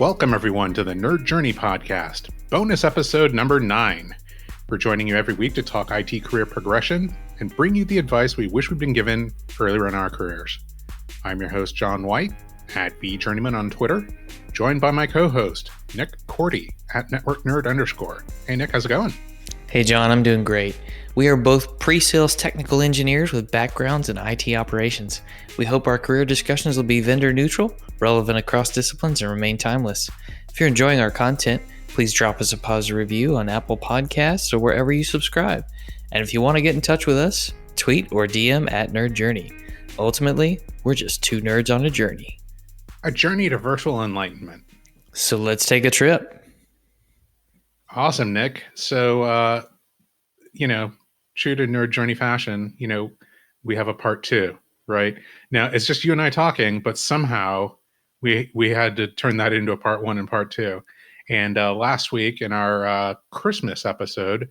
Welcome, everyone, to the Nerd Journey Podcast, bonus episode number 9. We're joining you every week to talk IT career progression and bring you the advice we wish we'd been given earlier in our careers. I'm your host, John White, at VJourneyman on Twitter, joined by my co-host, Nick Korte, at NetworkNerd_. Hey, Nick, how's it going? Hey, John, I'm doing great. We are both pre-sales technical engineers with backgrounds in IT operations. We hope our career discussions will be vendor neutral, relevant across disciplines, and remain timeless. If you're enjoying our content, please drop us a positive review on Apple Podcasts or wherever you subscribe. And if you want to get in touch with us, tweet or DM at Nerd Journey. Ultimately, we're just two nerds on a journey. A journey to virtual enlightenment. So let's take a trip. Awesome, Nick. So, true to Nerd Journey fashion, we have a part 2, right? Now, it's just you and I talking, but somehow we had to turn that into a part 1 and part 2. And last week in our Christmas episode,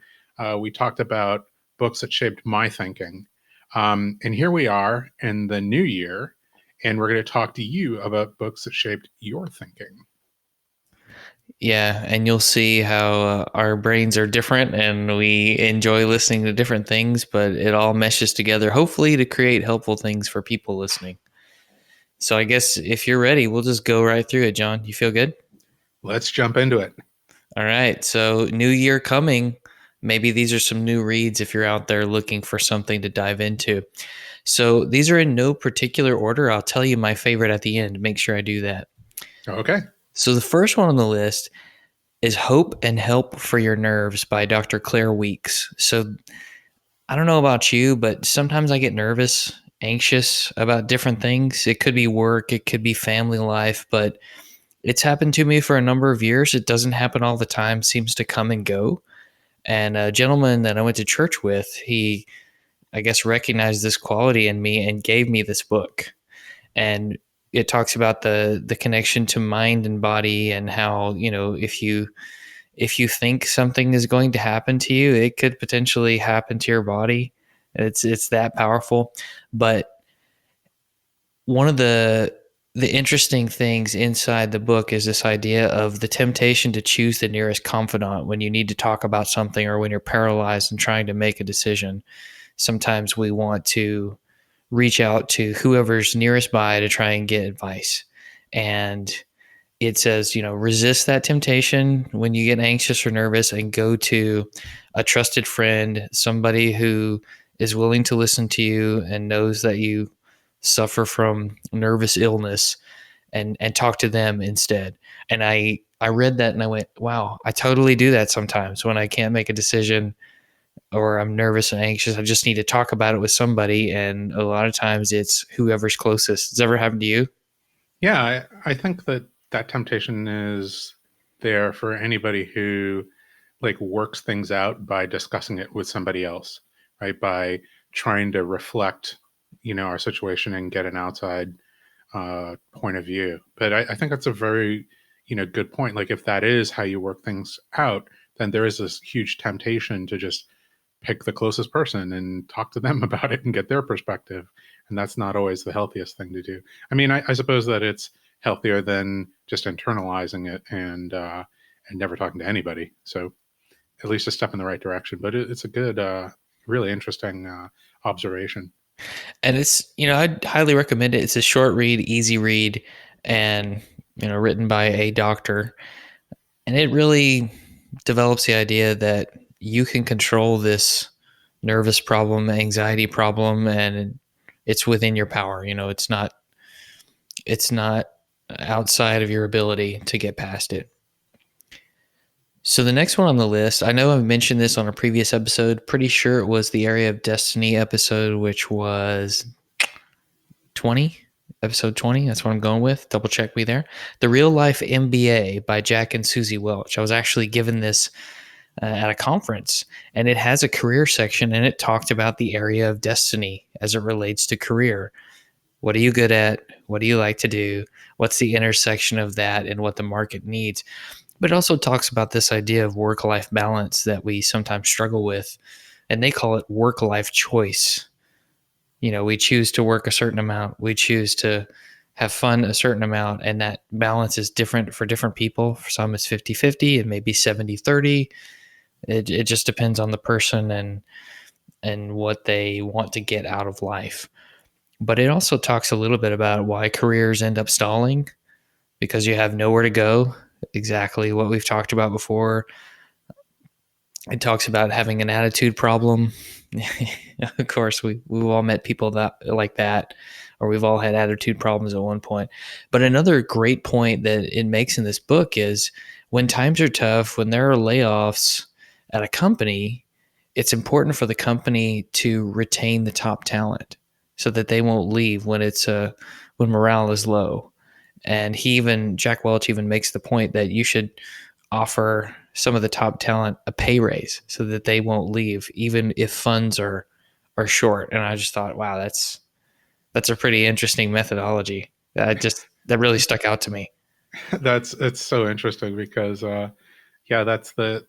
we talked about books that shaped my thinking. And here we are in the new year, and we're going to talk to you about books that shaped your thinking. Yeah, and you'll see how our brains are different and we enjoy listening to different things, but it all meshes together, hopefully to create helpful things for people listening. So I guess if you're ready, we'll just go right through it, John. You feel good? Let's jump into it. All right. So new year coming. Maybe these are some new reads if you're out there looking for something to dive into. So these are in no particular order. I'll tell you my favorite at the end. Make sure I do that. Okay. So the first one on the list is Hope and Help for Your Nerves by Dr. Claire Weeks. So I don't know about you, but sometimes I get nervous, anxious about different things. It could be work, it could be family life, but it's happened to me for a number of years. It doesn't happen all the time, seems to come and go. And a gentleman that I went to church with, he, I guess, recognized this quality in me and gave me this book. And it talks about the connection to mind and body and how, if you think something is going to happen to you, it could potentially happen to your body. It's that powerful. But one of the interesting things inside the book is this idea of the temptation to choose the nearest confidant when you need to talk about something or when you're paralyzed and trying to make a decision. Sometimes we want to reach out to whoever's nearest by to try and get advice. And it says, resist that temptation when you get anxious or nervous and go to a trusted friend, somebody who is willing to listen to you and knows that you suffer from nervous illness, and talk to them instead. And I read that and I went, wow, I totally do that sometimes when I can't make a decision or I'm nervous and anxious. I just need to talk about it with somebody. And a lot of times it's whoever's closest. Has it ever happened to you? Yeah, I think that temptation is there for anybody who works things out by discussing it with somebody else, right? By trying to reflect, our situation and get an outside point of view. But I think that's a very, good point. Like if that is how you work things out, then there is this huge temptation to just pick the closest person and talk to them about it and get their perspective. And that's not always the healthiest thing to do. I mean, I suppose that it's healthier than just internalizing it and never talking to anybody. So at least a step in the right direction. But it's a good, really interesting observation. And it's, I'd highly recommend it. It's a short read, easy read, and, written by a doctor. And it really develops the idea that you can control this nervous problem, anxiety problem, and it's within your power. It's not outside of your ability to get past it. So the next one on the list, I know I've mentioned this on a previous episode, pretty sure it was the Area of Destiny episode, which was episode 20. That's what I'm going with. Double check me there. The Real Life MBA by Jack and Suzie Welch. I was actually given this at a conference, and it has a career section, and it talked about the area of destiny as it relates to career. What are you good at? What do you like to do? What's the intersection of that and what the market needs? But it also talks about this idea of work-life balance that we sometimes struggle with, and they call it work-life choice. We choose to work a certain amount. We choose to have fun a certain amount, and that balance is different for different people. For some, it's 50-50, it may be 70-30. It just depends on the person and what they want to get out of life. But it also talks a little bit about why careers end up stalling because you have nowhere to go. Exactly what we've talked about before. It talks about having an attitude problem. Of course, we've all met people that like that, or we've all had attitude problems at one point. But another great point that it makes in this book is when times are tough, when there are layoffs at a company, it's important for the company to retain the top talent so that they won't leave when morale is low. And Jack Welch even makes the point that you should offer some of the top talent a pay raise so that they won't leave, even if funds are short. And I just thought, wow, that's a pretty interesting methodology. That really stuck out to me. It's so interesting because yeah, that's the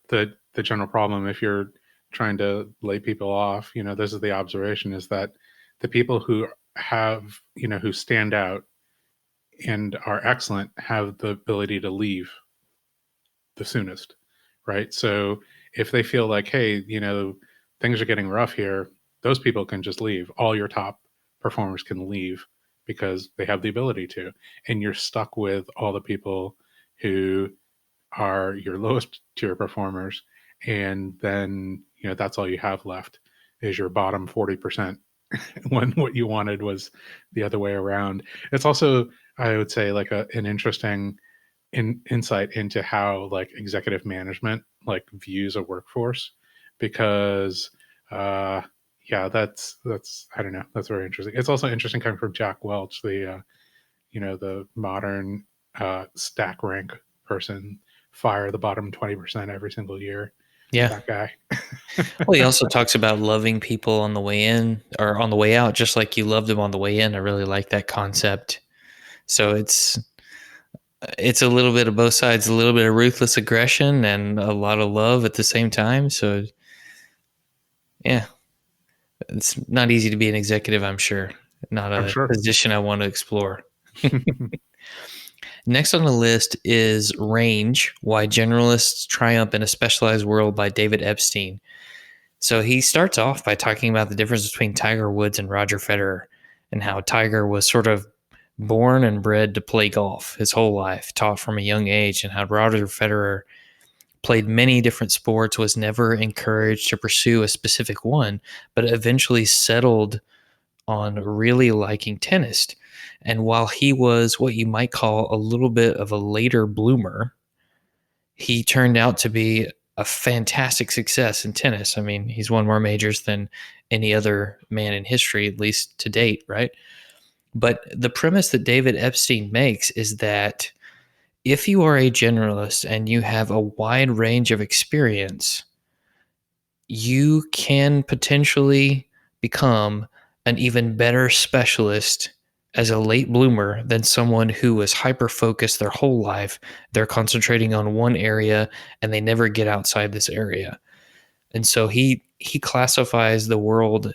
general problem. If you're trying to lay people off, this is the observation, is that the people who have, who stand out and are excellent have the ability to leave the soonest, right? So if they feel like, hey, things are getting rough here, those people can just leave. All your top performers can leave because they have the ability to. And you're stuck with all the people who are your lowest tier performers. And then, that's all you have left is your bottom 40%, when what you wanted was the other way around. It's also, I would say, like an interesting insight into how like executive management like views a workforce, because uh yeah, that's I don't know, that's very interesting. It's also interesting coming from Jack Welch, the the modern stack rank person, fire the bottom 20% every single year, Yeah. that guy. Well, he also talks about loving people on the way in or on the way out, just like you loved them on the way in. I really like that concept. So it's a little bit of both sides, a little bit of ruthless aggression and a lot of love at the same time. So yeah, it's not easy to be an executive, I'm sure. Not I'm a sure. position I want to explore. Next on the list is Range: Why Generalists Triumph in a Specialized World by David Epstein. So he starts off by talking about the difference between Tiger Woods and Roger Federer and how Tiger was sort of born and bred to play golf his whole life, taught from a young age, and how Roger Federer played many different sports, was never encouraged to pursue a specific one, but eventually settled on really liking tennis. And while he was what you might call a little bit of a later bloomer, he turned out to be a fantastic success in tennis. I mean, he's won more majors than any other man in history, at least to date, right? But the premise that David Epstein makes is that if you are a generalist and you have a wide range of experience, you can potentially become an even better specialist as a late bloomer than someone who was hyper focused their whole life. They're concentrating on one area and they never get outside this area. And so he classifies the world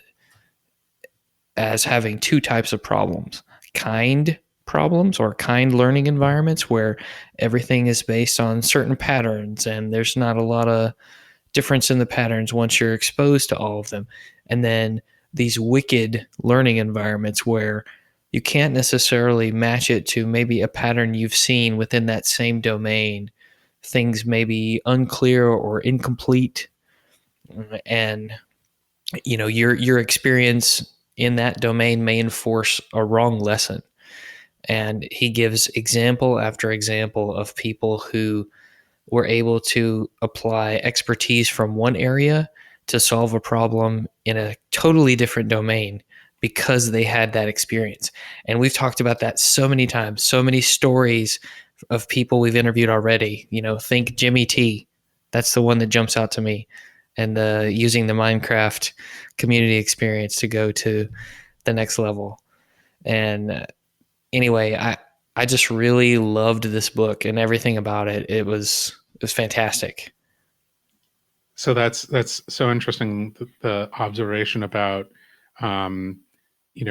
as having two types of problems: kind problems or kind learning environments where everything is based on certain patterns and there's not a lot of difference in the patterns once you're exposed to all of them. And then these wicked learning environments where you can't necessarily match it to maybe a pattern you've seen within that same domain. Things may be unclear or incomplete, and your experience in that domain may enforce a wrong lesson. And he gives example after example of people who were able to apply expertise from one area to solve a problem in a totally different domain because they had that experience. And we've talked about that so many times, so many stories of people we've interviewed already. Think Jimmy T. That's the one that jumps out to me. And using the Minecraft community experience to go to the next level. And anyway, I just really loved this book and everything about it. It was fantastic. So that's so interesting, the observation about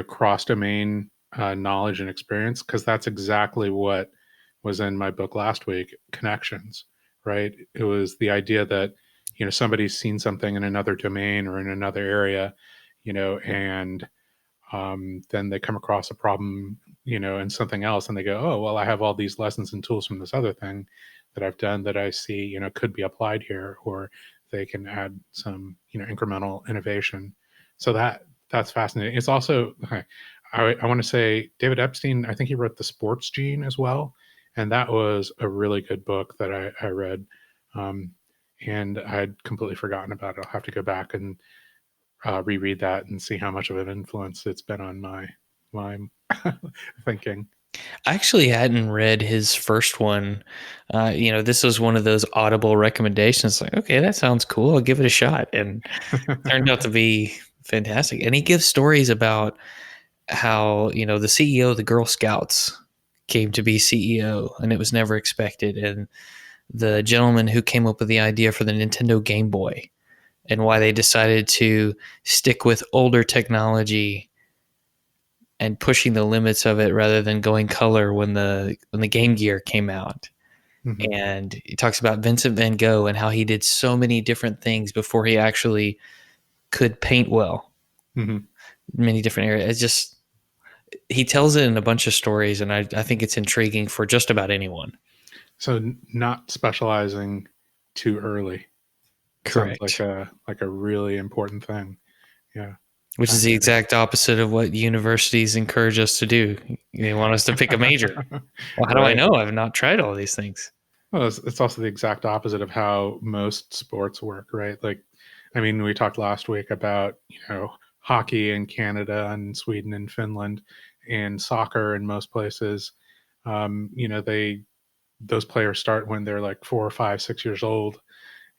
cross domain knowledge and experience, because that's exactly what was in my book last week, Connections, right? It was the idea that, somebody's seen something in another domain or in another area, and then they come across a problem, in something else, and they go, oh, well, I have all these lessons and tools from this other thing that I've done that I see, could be applied here, or they can add some, incremental innovation. So that's fascinating. It's also, I want to say David Epstein, I think he wrote The Sports Gene as well. And that was a really good book that I read. Um, and I'd completely forgotten about it. I'll have to go back and reread that and see how much of an influence it's been on my thinking. I actually hadn't read his first one. This was one of those audible recommendations. Like, okay, that sounds cool. I'll give it a shot, and turned out to be fantastic. And he gives stories about how the CEO of the Girl Scouts came to be CEO, and it was never expected. And the gentleman who came up with the idea for the Nintendo Game Boy, and why they decided to stick with older technology and pushing the limits of it rather than going color when the Game Gear came out. Mm-hmm. And he talks about Vincent van Gogh and how he did so many different things before he actually could paint well. Mm-hmm. Many different areas. It's just he tells it in a bunch of stories, and I think it's intriguing for just about anyone. So not specializing too early sounds Correct. like a really important thing. Yeah, Which is the fascinating. exact opposite of what universities encourage us to do. They want us to pick a major. Well, how do I Right. know? I've not tried all these things. Well, it's also the exact opposite of how most sports work, right? Like, I mean, we talked last week about, hockey in Canada and Sweden and Finland, and soccer in most places. Those players start when they're like 4 or 5, 6 years old,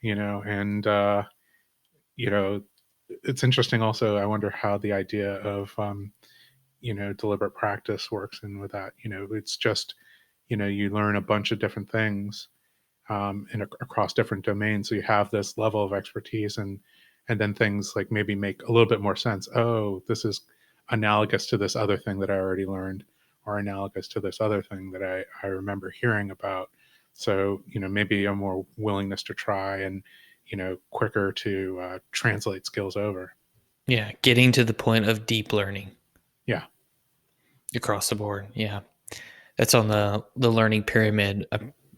and you know, it's interesting. Also, I wonder how the idea of deliberate practice works in with that. It's just you learn a bunch of different things across different domains. So you have this level of expertise, and then things like maybe make a little bit more sense. Oh, this is analogous to this other thing that I already learned, or analogous to this other thing that I remember hearing about. So maybe a more willingness to try, and quicker to translate skills over. Yeah, getting to the point of deep learning Yeah. across the board. Yeah, that's on the learning pyramid.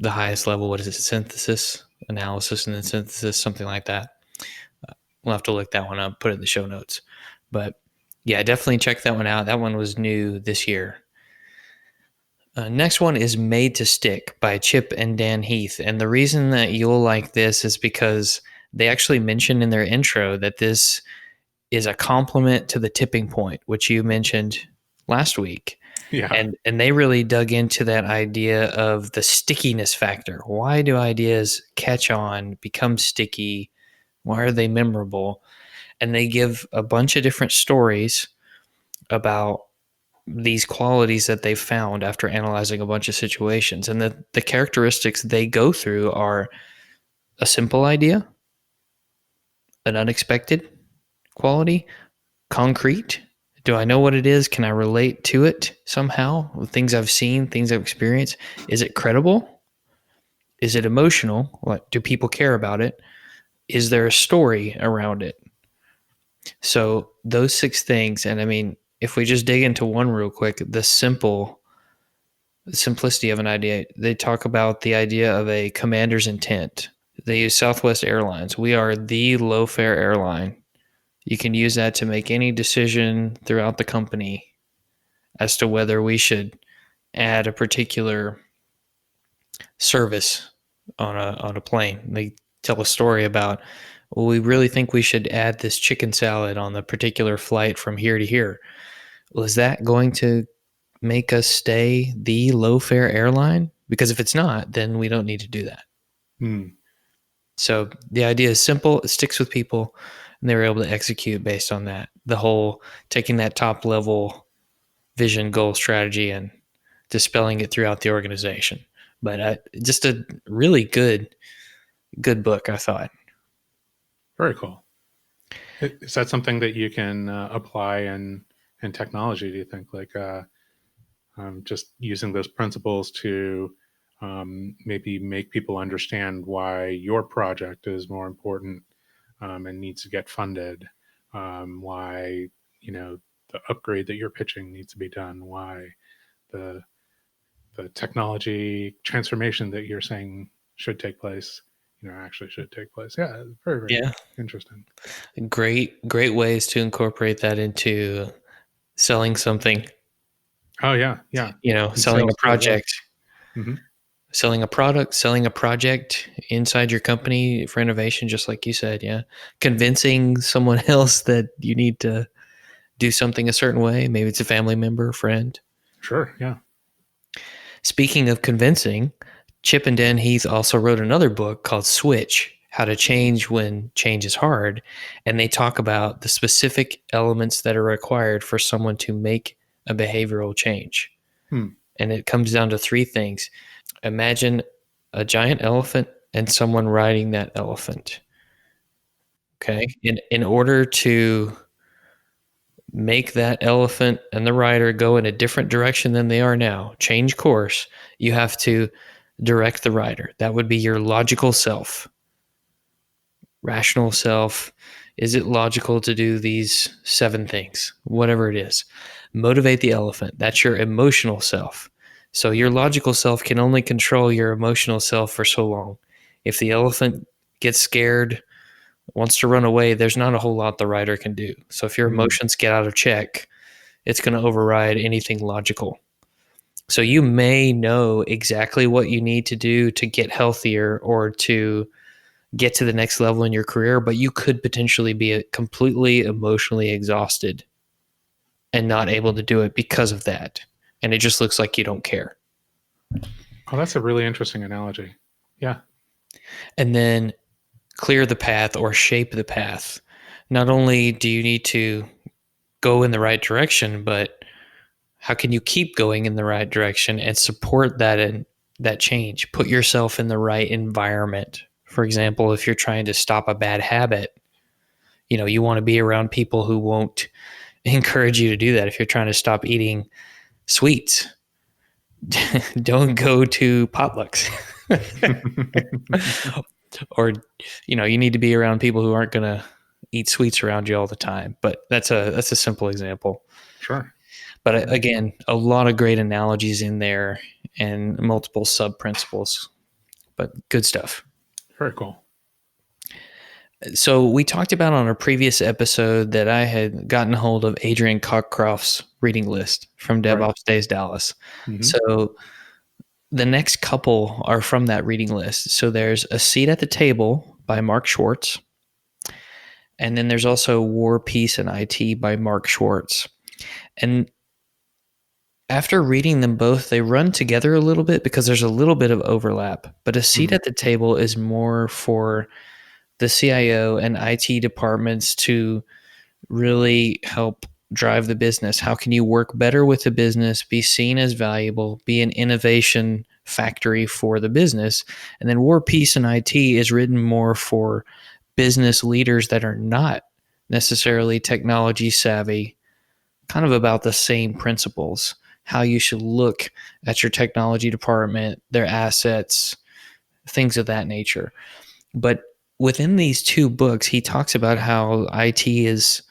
The highest level. What is it? Synthesis, analysis, and then synthesis, something like that. We'll have to look that one up. Put it in the show notes. But yeah, definitely check that one out. That one was new this year. Next one is Made to Stick by Chip and Dan Heath. And the reason that you'll like this is because they actually mentioned in their intro that this is a complement to the tipping point, which you mentioned last week. Yeah. And they really dug into that idea of the stickiness factor. Why do ideas catch on, become sticky? Why are they memorable? And they give a bunch of different stories about these qualities that they've found after analyzing a bunch of situations. And the characteristics they go through are a simple idea, an unexpected quality, concrete. Do I know what it is? Can I relate to it somehow? Things I've seen, things I've experienced. Is it credible? Is it emotional? What do people care about it? Is there a story around it? So those 6 things, and I mean, if we just dig into one real quick, the simplicity of an idea. They talk about the idea of a commander's intent. They use Southwest Airlines. We are the low fare airline. You can use that to make any decision throughout the company as to whether we should add a particular service on a plane. They tell a story about, well, we really think we should add this chicken salad on the particular flight from here to here. Well, is that going to make us stay the low fare airline? Because if it's not, then we don't need to do that. Hmm. So the idea is simple, it sticks with people, and they were able to execute based on that. The whole taking that top level vision, goal, strategy, and dispelling it throughout the organization. But just a really good book, I thought. Very cool. Is that something that you can apply in technology? Do you think, like, just using those principles to maybe make people understand why your project is more important and needs to get funded, why the upgrade that you're pitching needs to be done, why the the technology transformation that you're saying should take place, actually should take place. Yeah, very, very Yeah. interesting. Great ways to incorporate that into selling something, Oh yeah, yeah, and selling a sales too. Yeah. project, Hmm. selling a product, selling a project inside your company for innovation, just like you said. Yeah. Convincing someone else that you need to do something a certain way. Maybe it's a family member, friend. Sure. Yeah. Speaking of convincing, Chip and Dan Heath also wrote another book called Switch: How to Change When Change is Hard. And they talk about the specific elements that are required for someone to make a behavioral change. Hmm. And it comes down to three things. Imagine a giant elephant and someone riding that elephant. Okay. In order to make that elephant and the rider go in a different direction than they are now, change course, you have to direct the rider. That would be your logical self, rational self. Is it logical to do these 7 things? Whatever it is. Motivate the elephant. That's your emotional self. So your logical self can only control your emotional self for so long. If the elephant gets scared, wants to run away, there's not a whole lot the rider can do. So if your Hmm. emotions get out of check, it's going to override anything logical. So you may know exactly what you need to do to get healthier or to get to the next level in your career, but you could potentially be completely emotionally exhausted and not able to do it because of that. And it just looks like you don't care. Oh, that's a really interesting analogy. Yeah. And then clear the path or shape the path. Not only do you need to go in the right direction, but how can you keep going in the right direction and support that and that change? Put yourself in the right environment. For example, if you're trying to stop a bad habit, you want to be around people who won't encourage you to do that. If you're trying to stop eating sweets, don't go to potlucks. Or you need to be around people who aren't going to eat sweets around you all the time. But that's a simple example. Sure. But again, a lot of great analogies in there and multiple sub principles, but good stuff. Very cool. So we talked about on a previous episode that I had gotten hold of Adrian Cockcroft's reading list from Right. DevOps Days Dallas. Hmm. So the next couple are from that reading list. So there's A Seat at the Table by Mark Schwartz. And then there's also War, Peace, and IT by Mark Schwartz. And after reading them both, they run together a little bit because there's a little bit of overlap. But A Seat at the Table is more for the CIO and IT departments to really help drive the business. How can you work better with the business, be seen as valuable, be an innovation factory for the business? And then War, Peace, and IT is written more for business leaders that are not necessarily technology savvy, kind of about the same principles. How you should look at your technology department, their assets, things of that nature. But within these two books, he talks about how IT is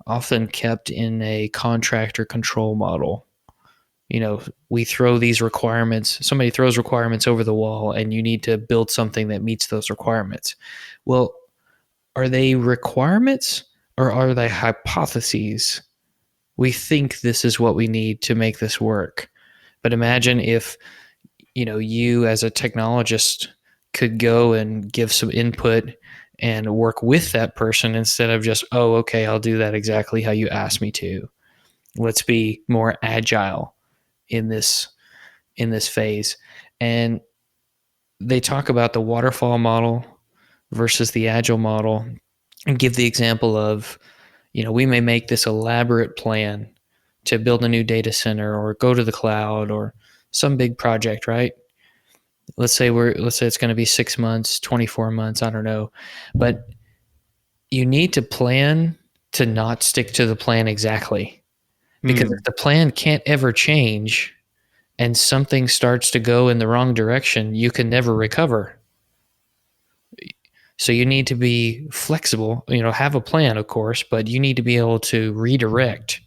often kept in a contractor control model. We throw these requirements, somebody throws requirements over the wall, and you need to build something that meets those requirements. Well, are they requirements or are they hypotheses? We think this is what we need to make this work. But imagine if, you as a technologist could go and give some input and work with that person instead of just, oh, okay, I'll do that exactly how you asked me to. Let's be more agile in this phase. And they talk about the waterfall model versus the agile model and give the example of, we may make this elaborate plan to build a new data center or go to the cloud or some big project, right? Let's say it's going to be 6 months, 24 months, I don't know. But you need to plan to not stick to the plan exactly. Because if the plan can't ever change, and something starts to go in the wrong direction, you can never recover. So you need to be flexible, have a plan, of course, but you need to be able to redirect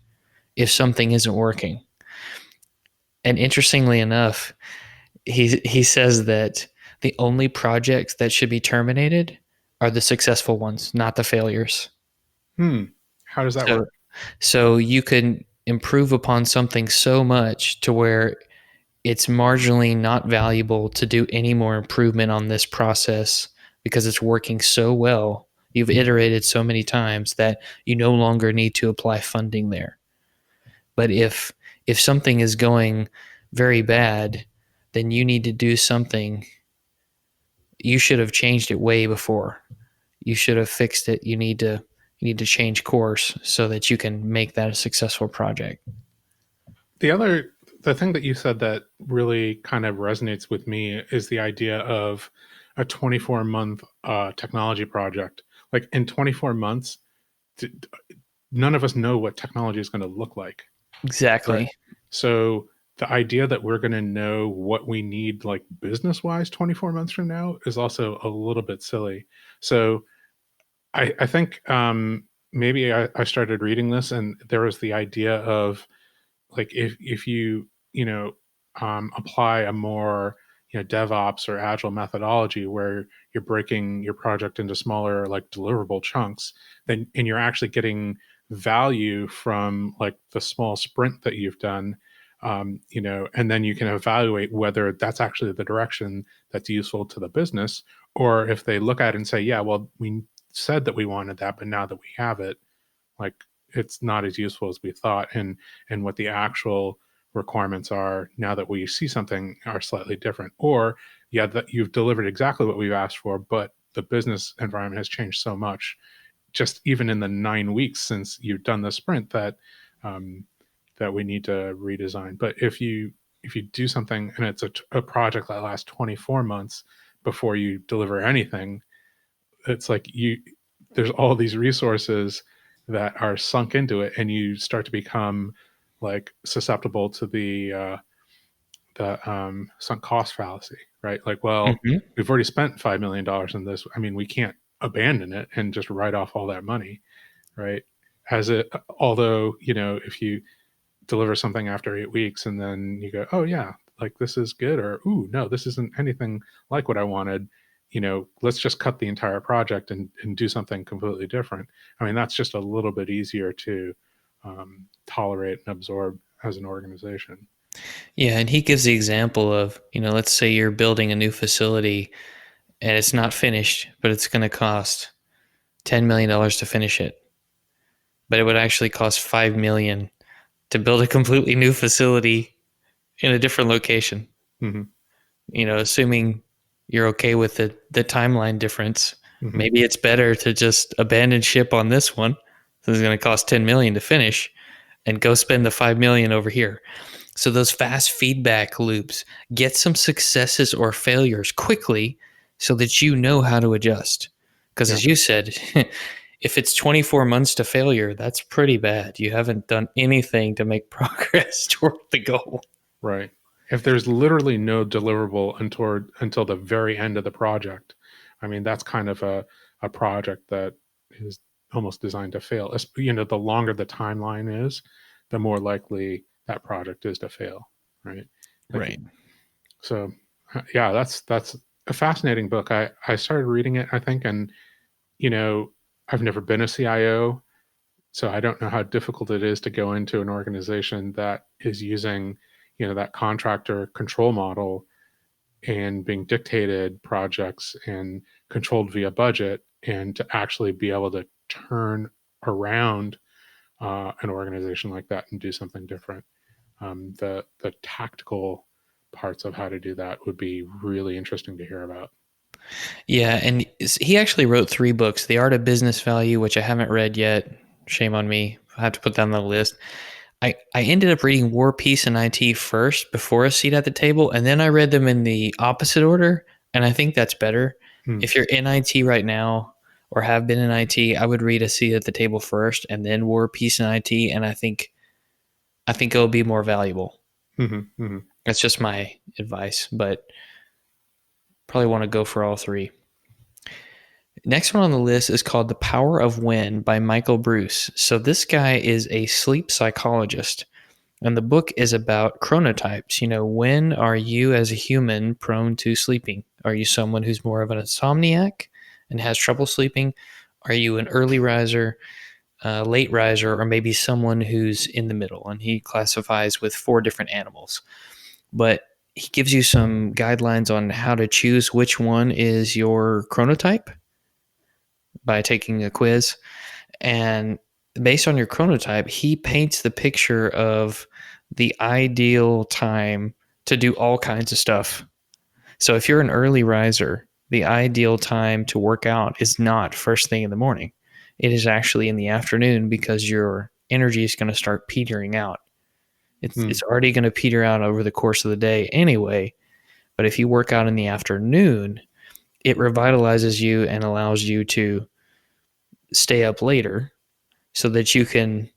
if something isn't working. And interestingly enough, he says that the only projects that should be terminated are the successful ones, not the failures. How does that So work? so you can improve upon something so much to where it's marginally not valuable to do any more improvement on this process because it's working so well. You've iterated so many times that you no longer need to apply funding there. But if something is going very bad, then you need to do something. You should have changed it way before. You should have fixed it. You need to change course so that you can make that a successful project. The thing that you said that really kind of resonates with me is the idea of a 24-month technology project. Like in 24 months, none of us know what technology is going to look like, right? Exactly. So the idea that we're going to know what we need, like business wise, 24 months from now is also a little bit silly. So I think maybe I started reading this and there was the idea of like if you apply a more DevOps or agile methodology where you're breaking your project into smaller like deliverable chunks, then and you're actually getting value from like the small sprint that you've done, and then you can evaluate whether that's actually the direction that's useful to the business, or if they look at it and say, yeah, well, we said that we wanted that, but now that we have it, like it's not as useful as we thought, and what the actual requirements are now that we see something are slightly different, or yeah, that you've delivered exactly what we've asked for, but the business environment has changed so much just even in the 9 weeks since you've done the sprint that um, that we need to redesign. But if you do something and it's a project that lasts 24 months before you deliver anything, it's like you there's all these resources that are sunk into it, and you start to become like susceptible to the sunk cost fallacy, right? Like, well, Mm-hmm. we've already spent $5 million in this. I mean, we can't abandon it and just write off all that money, right? As it, although if you deliver something after 8 weeks and then you go, oh yeah, like this is good, or ooh, no, this isn't anything like what I wanted, let's just cut the entire project and do something completely different. I mean, that's just a little bit easier to tolerate and absorb as an organization. Yeah, and he gives the example of, let's say you're building a new facility and it's not finished, but it's going to cost $10 million to finish it. But it would actually cost $5 million to build a completely new facility in a different location. Hmm. Assuming you're okay with the timeline difference, Hmm. maybe it's better to just abandon ship on this one. So it's going to cost $10 million to finish and go spend the $5 million over here. So those fast feedback loops, get some successes or failures quickly so that you know how to adjust. Because Yeah, as you said, if it's 24 months to failure, that's pretty bad. You haven't done anything to make progress toward the goal. right. If there's literally no deliverable until the very end of the project, I mean, that's kind of a project that is almost designed to fail. The longer the timeline is, the more likely that project is to fail, right? Like, Right. so yeah, that's a fascinating book. I started reading it, I think, and you know, I've never been a CIO, so I don't know how difficult it is to go into an organization that is using, that contractor control model and being dictated projects and controlled via budget, and to actually be able to turn around an organization like that and do something different. The tactical parts of how to do that would be really interesting to hear about. Yeah, and he actually wrote 3 books: The Art of Business Value, which I haven't read yet. Shame on me. I have to put that on the list. I ended up reading War, Peace, and IT first before A Seat at the Table, and then I read them in the opposite order, and I think that's better. Hmm. If you're in IT right now or have been in IT, I would read A Seat at the Table first, and then War, Peace, and IT, and I think it'll be more valuable. Hmm. Hmm. That's just my advice, but probably want to go for all three. Next one on the list is called The Power of When by Michael Bruce. So this guy is a sleep psychologist, and the book is about chronotypes. When are you as a human prone to sleeping? Are you someone who's more of an insomniac and has trouble sleeping? Are you an early riser, late riser, or maybe someone who's in the middle? And he classifies with 4 different animals. But he gives you some guidelines on how to choose which one is your chronotype by taking a quiz. And based on your chronotype, he paints the picture of the ideal time to do all kinds of stuff. So if you're an early riser, the ideal time to work out is not first thing in the morning. It is actually in the afternoon because your energy is going to start petering out. It's already going to peter out over the course of the day anyway. But if you work out in the afternoon, it revitalizes you and allows you to stay up later so that you can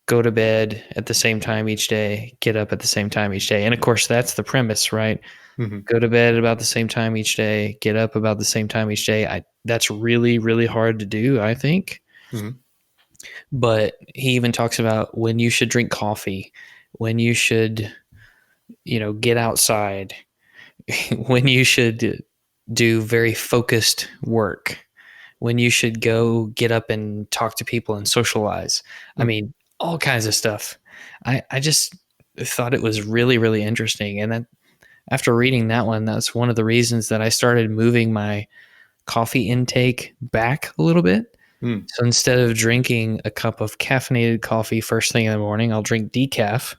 go to bed at the same time each day, get up at the same time each day. And of course, that's the premise, right? Mm-hmm. Go to bed about the same time each day, get up about the same time each day. That's really, really hard to do, I think. Mm-hmm. But he even talks about when you should drink coffee, when you should, get outside, when you should do very focused work, when you should go get up and talk to people and socialize. I mean, all kinds of stuff. I just thought it was really, really interesting. And then after reading that one, that's one of the reasons that I started moving my coffee intake back a little bit. Mm. So instead of drinking a cup of caffeinated coffee first thing in the morning, I'll drink decaf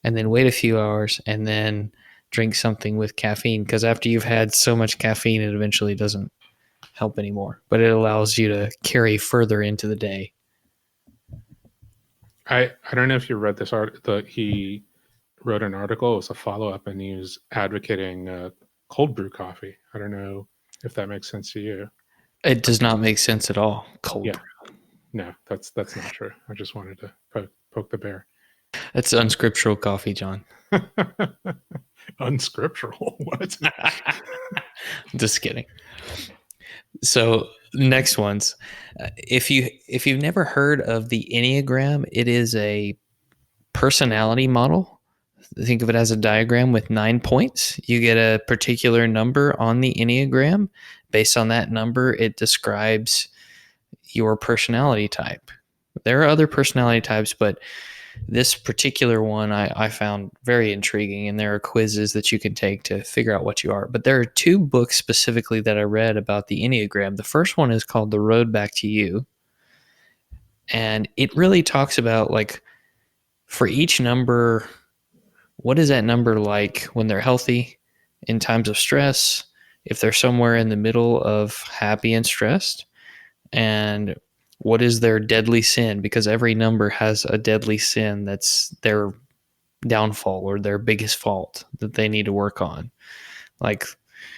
and then wait a few hours and then drink something with caffeine. Because after you've had so much caffeine, it eventually doesn't help anymore, but it allows you to carry further into the day. I don't know if you read this article. He wrote an article. It was a follow-up, and he was advocating cold brew coffee. I don't know if that makes sense to you. It does not make sense at all. Cold brew. No, that's not true. I just wanted to poke the bear. That's unscriptural coffee, John. Unscriptural? What? Just kidding. So next ones, if you've never heard of the Enneagram, it is a personality model. Think of it as a diagram with 9 points. You get a particular number on the Enneagram. Based on that number, it describes your personality type. There are other personality types, but this particular one I found very intriguing, and there are quizzes that you can take to figure out what you are. But there are 2 books specifically that I read about the Enneagram. The first one is called The Road Back to You, and it really talks about, like, for each number, what is that number like when they're healthy, in times of stress, if they're somewhere in the middle of happy and stressed, and what is their deadly sin? Because every number has a deadly sin that's their downfall or their biggest fault that they need to work on. Like,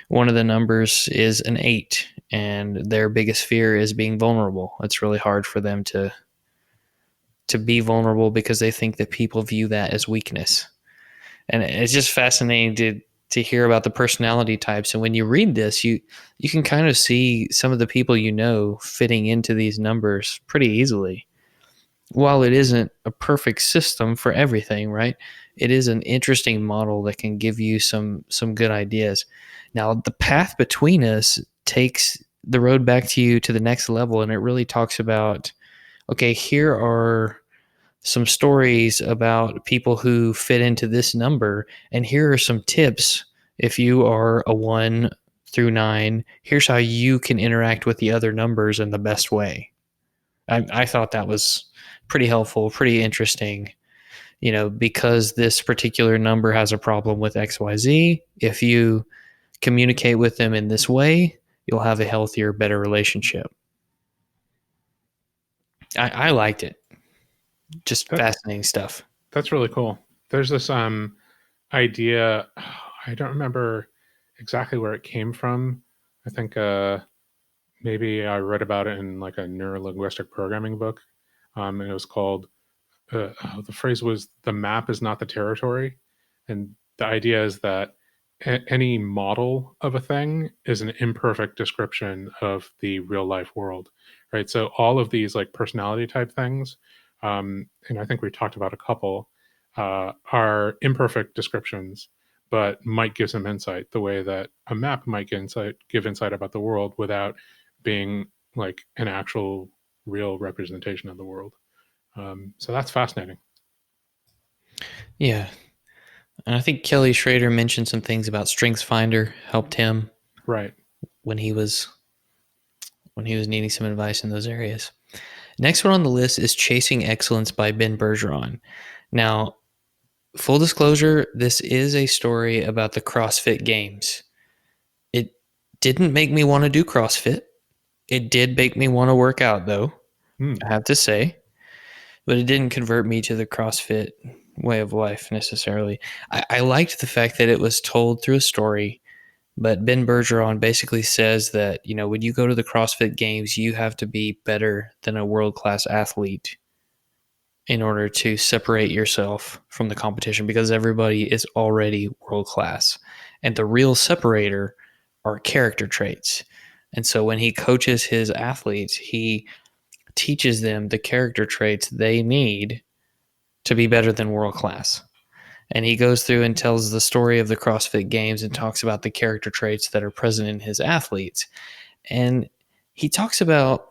one of the numbers is an 8, and their biggest fear is being vulnerable. It's really hard for them to be vulnerable because they think that people view that as weakness. And it's just fascinating to hear about the personality types. And when you read this, you can kind of see some of the people fitting into these numbers pretty easily. While it isn't a perfect system for everything, right? It is an interesting model that can give you some good ideas. Now, the path between us takes the road back to you to the next level, and it really talks about, okay, here are some stories about people who fit into this number, and here are some tips. If you are a 1 through 9, here's how you can interact with the other numbers in the best way. I thought that was pretty helpful, pretty interesting. Because this particular number has a problem with XYZ, if you communicate with them in this way, you'll have a healthier, better relationship. I liked it. Just fascinating stuff. That's really cool. There's this idea. I don't remember exactly where it came from. I think maybe I read about it in like a neurolinguistic programming book, and it was called. The phrase was "the map is not the territory," and the idea is that any model of a thing is an imperfect description of the real life world, right? So all of these like personality type things, and I think we talked about a couple, are imperfect descriptions, but might give some insight. The way that a map might give insight about the world without being like an actual real representation of the world. So that's fascinating. Yeah. And I think Kelly Schrader mentioned some things about StrengthsFinder helped him Right. when he was needing some advice in those areas. Next one on the list is Chasing Excellence by Ben Bergeron. Now, full disclosure, this is a story about the CrossFit Games. It didn't make me want to do CrossFit. It did make me want to work out, though, Hmm. I have to say, but it didn't convert me to the CrossFit way of life necessarily. I liked the fact that it was told through a story, but Ben Bergeron basically says that, when you go to the CrossFit Games, you have to be better than a world class athlete in order to separate yourself from the competition because everybody is already world class. And the real separator are character traits. And so when he coaches his athletes, he teaches them the character traits they need to be better than world class. And he goes through and tells the story of the CrossFit Games and talks about the character traits that are present in his athletes. And he talks about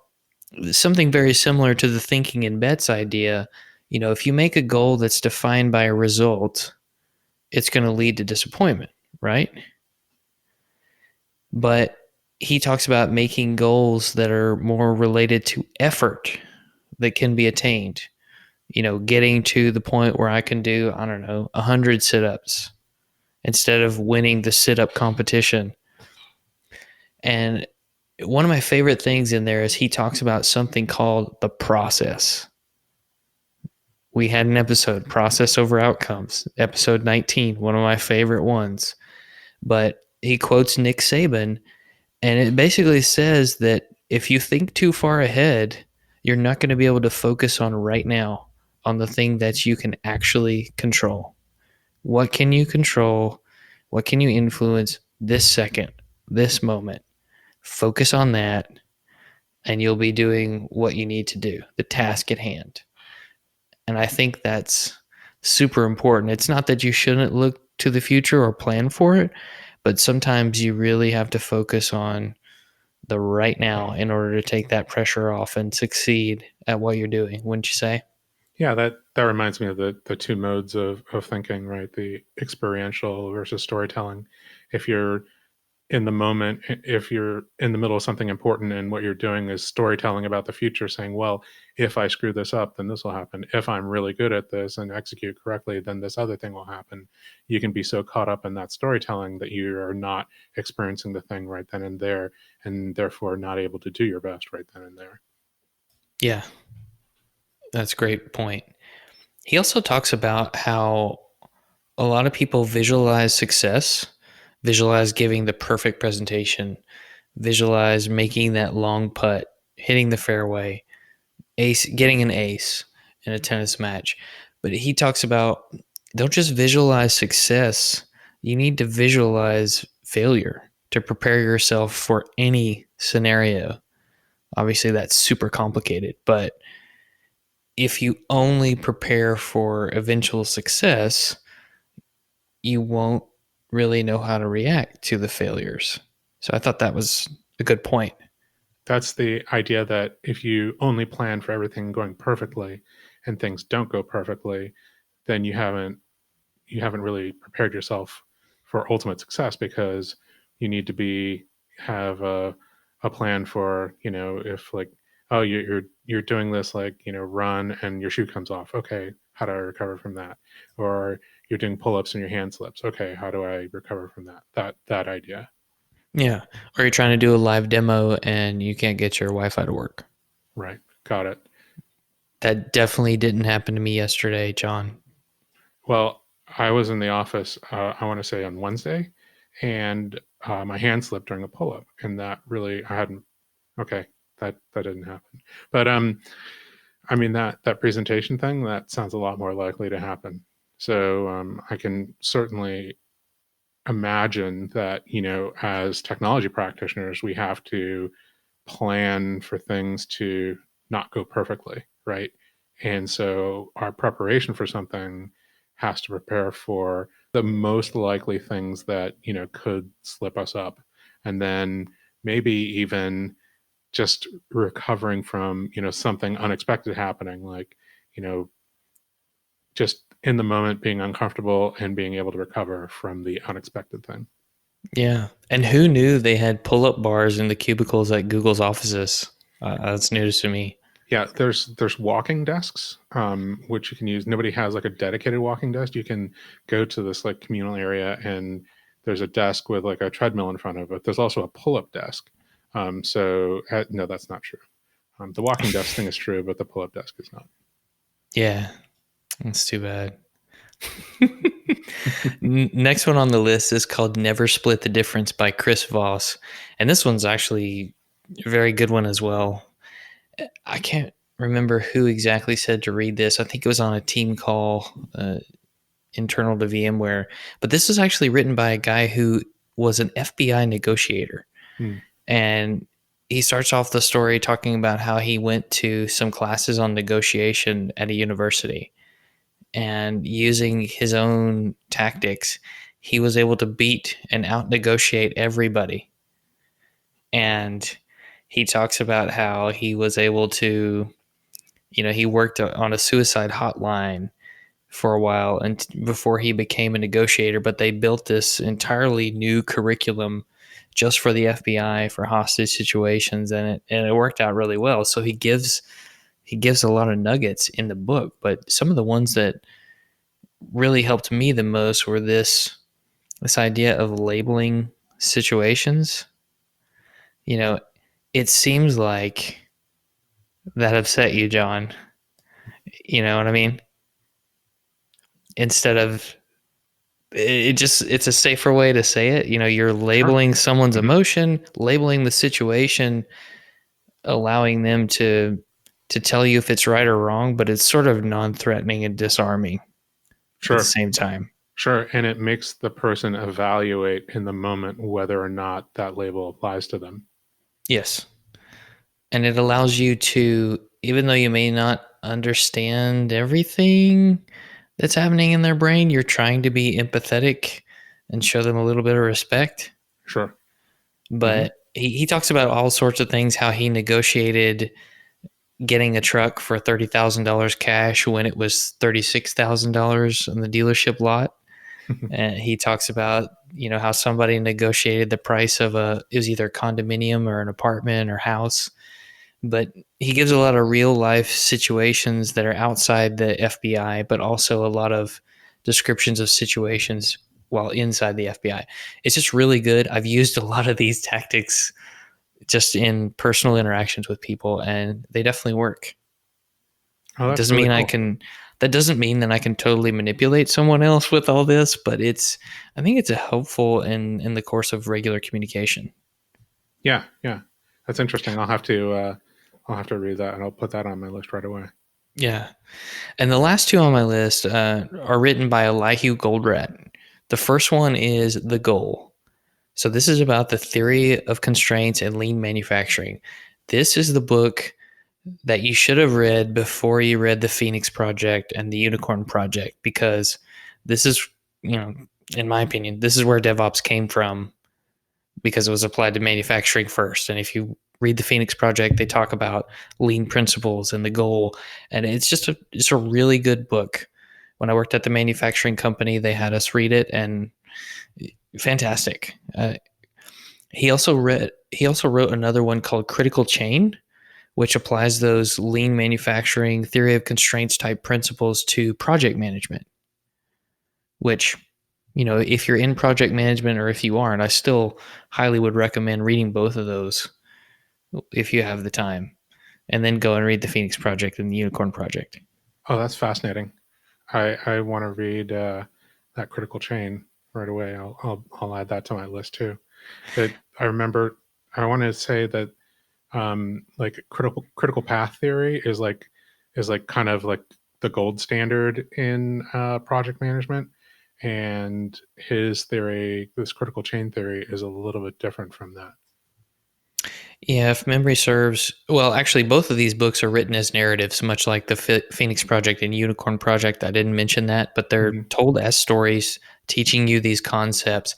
something very similar to the thinking in bets idea. If you make a goal that's defined by a result, it's going to lead to disappointment, right? But he talks about making goals that are more related to effort that can be attained. Getting to the point where I can do, I don't know, 100 sit ups instead of winning the sit up competition. And one of my favorite things in there is he talks about something called the process. We had an episode, Process Over Outcomes, episode 19, one of my favorite ones. But he quotes Nick Saban, and it basically says that if you think too far ahead, you're not going to be able to focus on right now, on the thing that you can actually control. What can you control? What can you influence this second, this moment? Focus on that, and you'll be doing what you need to do, the task at hand. And I think that's super important. It's not that you shouldn't look to the future or plan for it, but sometimes you really have to focus on the right now in order to take that pressure off and succeed at what you're doing, wouldn't you say? Yeah, that reminds me of the two modes of thinking, right? The experiential versus storytelling. If you're in the moment, if you're in the middle of something important and what you're doing is storytelling about the future, saying, well, if I screw this up, then this will happen. If I'm really good at this and execute correctly, then this other thing will happen. You can be so caught up in that storytelling that you are not experiencing the thing right then and there, and therefore not able to do your best right then and there. Yeah, that's a great point. He also talks about how a lot of people visualize success, visualize giving the perfect presentation, visualize making that long putt, hitting the fairway, ace, getting an ace in a tennis match. But he talks about don't just visualize success, you need to visualize failure to prepare yourself for any scenario. Obviously, that's super complicated, but if you only prepare for eventual success, you won't really know how to react to the failures. So I thought that was a good point. That's the idea that if you only plan for everything going perfectly and things don't go perfectly, then you haven't really prepared yourself for ultimate success, because you need to have a plan for, if like, oh, you're doing this, like, run and your shoe comes off, okay, how do I recover from that? Or you're doing pull-ups and your hand slips, okay, how do I recover from that idea? Yeah. Or you're trying to do a live demo and you can't get your Wi Fi to work. Right, got it. That definitely didn't happen to me yesterday, John. Well, I was in the office, I want to say on Wednesday, and my hand slipped during a pull-up, and that really, I hadn't. Okay, that didn't happen. But I mean, that presentation thing, that sounds a lot more likely to happen. So I can certainly imagine that, as technology practitioners, we have to plan for things to not go perfectly, right? And so our preparation for something has to prepare for the most likely things that, could slip us up. And then maybe even just recovering from, something unexpected happening, like, you know, just in the moment being uncomfortable and being able to recover from the unexpected thing. Yeah. And who knew they had pull up bars in the cubicles at Google's offices? That's news to me. Yeah, there's walking desks, which you can use. Nobody has like a dedicated walking desk. You can go to this like communal area, and there's a desk with like a treadmill in front of it. There's also a pull-up desk. No, that's not true. The walking desk thing is true, but the pull-up desk is not. Yeah. That's too bad. Next one on the list is called Never Split the Difference by Chris Voss. And this one's actually a very good one as well. I can't remember who exactly said to read this. I think it was on a team call internal to VMware. But this is actually written by a guy who was an FBI negotiator. Hmm. And he starts off the story talking about how he went to some classes on negotiation at a university. And using his own tactics, he was able to beat and out negotiate everybody. And he talks about how he was able to, he worked on a suicide hotline for a while and before he became a negotiator, but they built this entirely new curriculum just for the FBI for hostage situations, and it worked out really well. So he gives a lot of nuggets in the book, but some of the ones that really helped me the most were this idea of labeling situations. You know, it seems like that upset you, John. You know what I mean? Instead of it's a safer way to say it. You're Sure. labeling someone's Hmm. emotion, labeling the situation, allowing them to tell you if it's right or wrong, but it's sort of non-threatening and disarming at the Sure. same time. Sure. And it makes the person evaluate in the moment whether or not that label applies to them. Yes. And it allows you to, even though you may not understand everything that's happening in their brain, you're trying to be empathetic and show them a little bit of respect. Sure. Hmm. But he talks about all sorts of things, how he negotiated getting a truck for $30,000 cash when it was $36,000 on the dealership lot. And he talks about, how somebody negotiated the price of it was either a condominium or an apartment or house. But he gives a lot of real life situations that are outside the FBI, but also a lot of descriptions of situations while inside the FBI. It's just really good. I've used a lot of these tactics just in personal interactions with people, and they definitely work. Oh, It that's doesn't really mean I cool. can. That doesn't mean that I can totally manipulate someone else with all this, but I think it's a helpful in the course of regular communication. Yeah, yeah, that's interesting. I'll have to read that, and I'll put that on my list right away. Yeah. And the last two on my list are written by Elihu Goldratt. The first one is The Goal. So this is about the theory of constraints and lean manufacturing. This is the book that you should have read before you read the Phoenix Project and the Unicorn Project, because this is, in my opinion, this is where DevOps came from, because it was applied to manufacturing first. And if you read the Phoenix Project, they talk about lean principles and the goal. And it's a really good book. When I worked at the manufacturing company, they had us read it, and fantastic. He also wrote another one called Critical Chain, which applies those lean manufacturing theory of constraints type principles to project management, which, if you're in project management or if you aren't, I still highly would recommend reading both of those if you have the time, and then go and read the Phoenix Project and the Unicorn Project. Oh, that's fascinating. I want to read that Critical Chain right away. I'll add that to my list too. That I remember. I want to say that like critical path theory is like kind of like the gold standard in project management. And his theory, this critical chain theory, is a little bit different from that. Yeah, if memory serves, well, actually, both of these books are written as narratives, much like the Phoenix Project and Unicorn Project. I didn't mention that, but they're Mhm. told as stories, teaching you these concepts.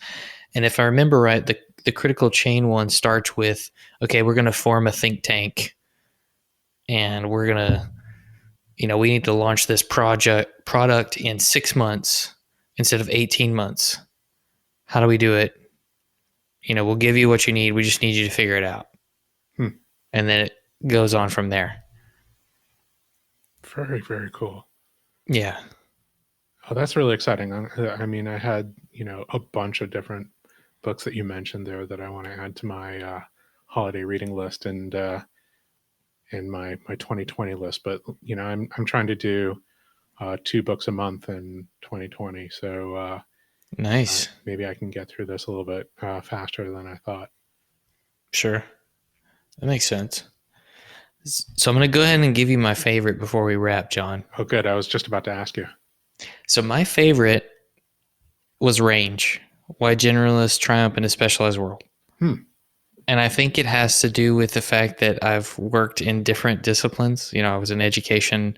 And if I remember right, the critical chain one starts with, okay, we're going to form a think tank, and we're going to, we need to launch this product in 6 months instead of 18 months. How do we do it? We'll give you what you need. We just need you to figure it out. Hmm. And then it goes on from there. Very, very cool. Yeah. Oh, that's really exciting. I mean, I had, a bunch of different books that you mentioned there that I want to add to my holiday reading list and in my 2020 list. But I'm trying to do 2 books a month in 2020, so Nice. maybe I can get through this a little bit faster than I thought. Sure. That makes sense. So I'm going to go ahead and give you my favorite before we wrap, John. Oh, good. I was just about to ask you. So my favorite was Range: Why Generalists Triumph in a Specialized World. Hmm. And I think it has to do with the fact that I've worked in different disciplines. I was in education,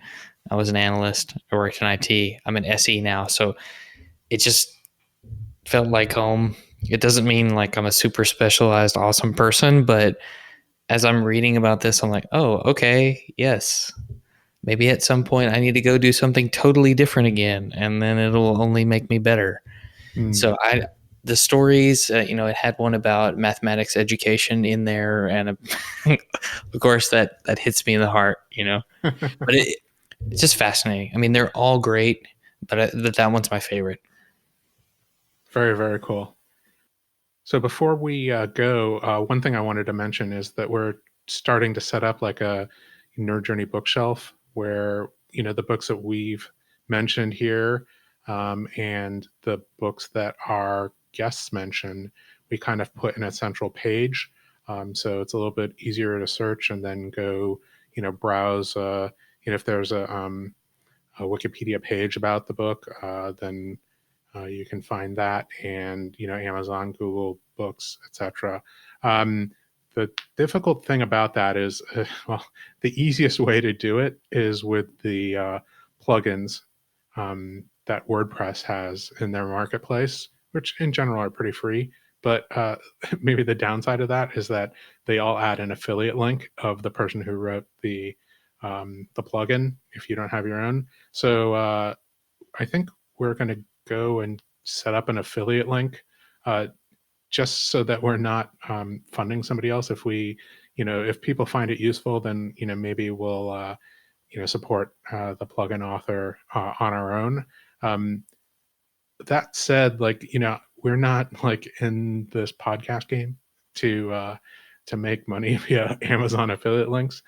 I was an analyst, I worked in IT, I'm an SE now. So it just felt like home. It doesn't mean like I'm a super specialized, awesome person, but as I'm reading about this, I'm like, oh, okay, yes. Maybe at some point I need to go do something totally different again, and then it'll only make me better. Hmm. So the stories, it had one about mathematics education in there, and of course that hits me in the heart, But it's just fascinating. I mean, they're all great, but that one's my favorite. Very, very cool. So before we go, one thing I wanted to mention is that we're starting to set up like a Nerd Journey bookshelf where the books that we've mentioned here and the books that our guests mention, we kind of put in a central page. So it's a little bit easier to search and then go, browse. If there's a Wikipedia page about the book, then you can find that, and Amazon, Google Books, etc. The difficult thing about that is, well, the easiest way to do it is with the plugins that WordPress has in their marketplace, which in general are pretty free. But maybe the downside of that is that they all add an affiliate link of the person who wrote the plugin if you don't have your own. So I think we're going to go and set up an affiliate link uh, just so that we're not funding somebody else. If we, if people find it useful, then maybe we'll support the plugin author on our own. Um, that said, like we're not like in this podcast game to make money via Amazon affiliate links.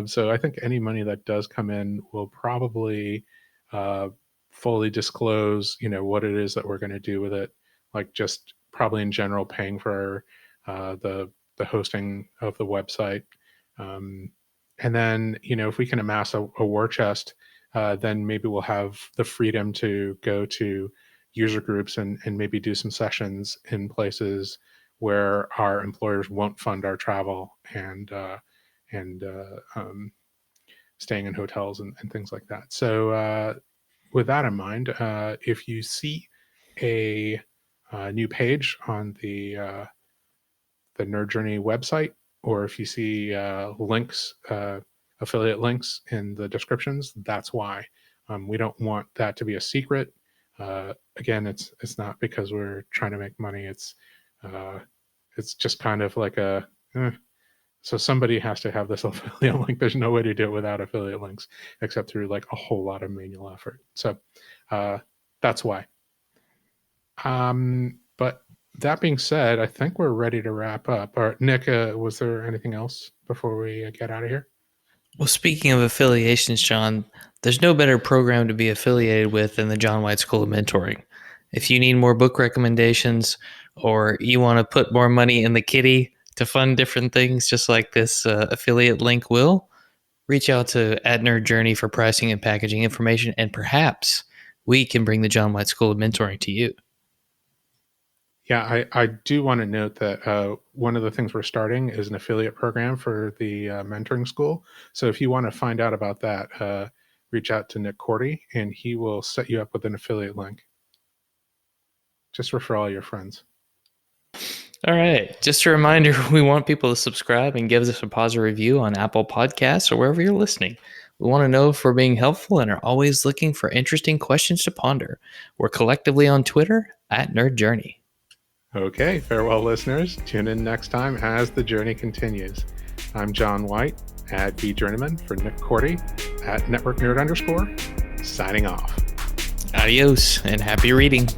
So I think any money that does come in will probably uh, fully disclose, what it is that we're going to do with it. Like just probably in general paying for the hosting of the website, and then if we can amass a war chest, then maybe we'll have the freedom to go to user groups and maybe do some sessions in places where our employers won't fund our travel and staying in hotels and things like that. So with that in mind, if you see a new page on the Nerd Journey website, or if you see links, affiliate links in the descriptions, that's why. We don't want that to be a secret. Again, it's not because we're trying to make money. It's just kind of like so somebody has to have this affiliate link. There's no way to do it without affiliate links except through like a whole lot of manual effort. So that's why. But that being said, I think we're ready to wrap up. Or Nick, was there anything else before we get out of here? Well, speaking of affiliations, John, there's no better program to be affiliated with than the John White School of Mentoring. If you need more book recommendations or you want to put more money in the kitty to fund different things, just like this affiliate link will, Reach out to at Nerd Journey for pricing and packaging information, and perhaps we can bring the John White School of Mentoring to you. Yeah, I do want to note that one of the things we're starting is an affiliate program for the mentoring school. So if you want to find out about that, reach out to Nick Korte, and he will set you up with an affiliate link. Just refer all your friends. All right. Just a reminder, we want people to subscribe and give us a positive review on Apple Podcasts or wherever you're listening. We want to know if we're being helpful and are always looking for interesting questions to ponder. We're collectively on Twitter at Nerd Journey. Okay, farewell, listeners. Tune in next time as the journey continues. I'm John White at bjourneyman for Nick Korte at networknerd_, signing off. Adios and happy reading.